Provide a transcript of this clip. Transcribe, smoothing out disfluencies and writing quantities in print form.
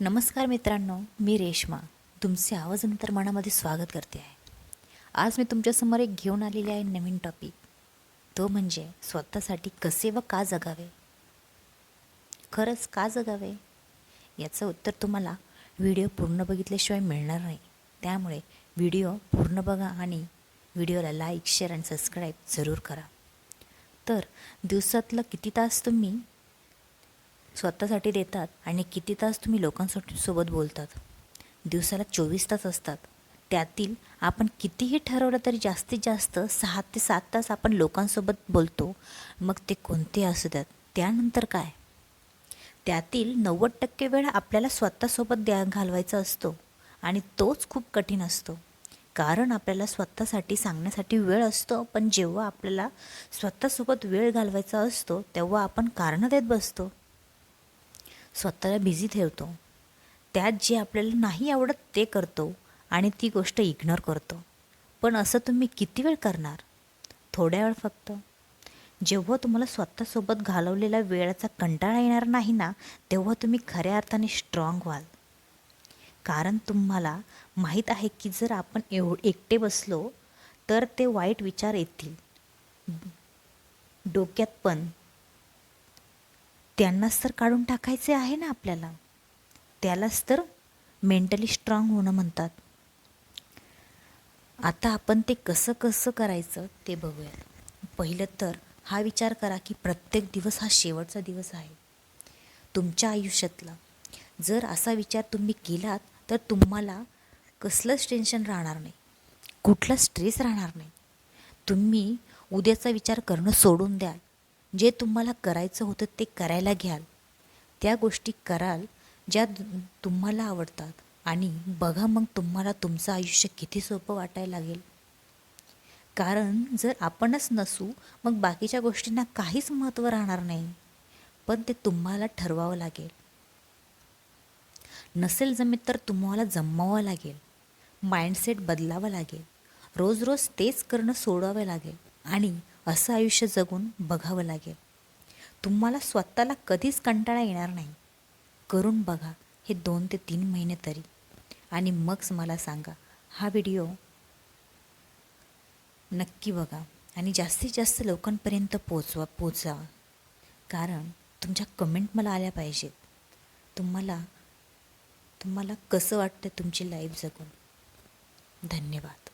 नमस्कार मित्रांनो, मी रेश्मा तुमचे आवाज अंतर्मनामध्ये स्वागत करते आहे. आज मी तुमच्यासमोर एक घेऊन आलेली आहे नवीन टॉपिक. तो म्हणजे स्वतःसाठी कसे व का जगावे. खरंच का जगावे याचं उत्तर तुम्हाला व्हिडिओ पूर्ण बघितल्याशिवाय मिळणार नाही. त्यामुळे व्हिडिओ पूर्ण बघा आणि व्हिडिओला लाईक, शेअर आणि सबस्क्राईब जरूर करा. तर दिवसातलं किती तास तुम्ही स्वतःसाठी देतात आणि किती तास तुम्ही लोकांसोबत बोलतात. दिवसाला 24 तास असतात. त्यातील आपण कितीही ठरवलं तरी जास्तीत जास्त 6 ते 7 तास आपण लोकांसोबत बोलतो. मग ते कोणते असू द्यात. त्यानंतर काय, त्यातील 90% वेळ आपल्याला स्वतःसोबत घालवायचा असतो आणि तोच खूप कठीण असतो. कारण आपल्याला स्वतःसाठी सांगण्यासाठी वेळ असतो, पण जेव्हा आपल्याला स्वतःसोबत वेळ घालवायचा असतो तेव्हा आपण कारणं देत बसतो, स्वतःला बिझी ठेवतो. त्यात जे आपल्याला नाही आवडत ते करतो आणि ती गोष्ट इग्नोर करतो. पण असं तुम्ही किती वेळ करणार? थोड्या वेळ फक्त. जेव्हा तुम्हाला स्वतःसोबत घालवलेल्या वेळाचा कंटाळा येणार नाही ना, तेव्हा तुम्ही खऱ्या अर्थाने स्ट्रॉंग व्हाल. कारण तुम्हाला माहीत आहे की जर आपण एकटे बसलो तर ते वाईट विचार येतील डोक्यात, पण त्यांनाच तर काढून टाकायचे आहे ना आपल्याला. त्यालाच तर मेंटली स्ट्रॉंग होणं म्हणतात. आता आपण ते कसं कसं करायचं ते बघूया. पहिलं तर हा विचार करा की प्रत्येक दिवस हा शेवटचा दिवस आहे तुमच्या आयुष्यातला. जर असा विचार तुम्ही केलात तर तुम्हाला कसलंच टेन्शन राहणार नाही, कुठला स्ट्रेस राहणार नाही. तुम्ही उद्याचा विचार करणं सोडून द्याल. जे तुम्हाला करायचं होतं ते करायला घ्याल. त्या गोष्टी कराल ज्या तुम्हाला आवडतात आणि बघा मग तुम्हाला तुमचं आयुष्य किती सोपं वाटायला लागेल. कारण जर आपणच नसू मग बाकीच्या गोष्टींना काहीच महत्त्व राहणार नाही. पण ते तुम्हाला ठरवावं लागेल. नसेल जमेत तर तुम्हाला जमवावं लागेल. माइंडसेट बदलावं लागेल. रोज रोज तेच करणं सोडावं लागेल आणि असं आयुष्य जगून बघावं लागेल. तुम्हाला स्वतःला कधीच कंटाळा येणार नाही. करून बघा हे 2 ते 3 महिने तरी, आणि मग मला सांगा. हा व्हिडिओ नक्की बघा आणि जास्तीत जास्त लोकांपर्यंत पोचवा. कारण तुमच्या कमेंट मला आल्या पाहिजेत. तुम्हाला कसं वाटतं तुमची लाईफ जगून. धन्यवाद.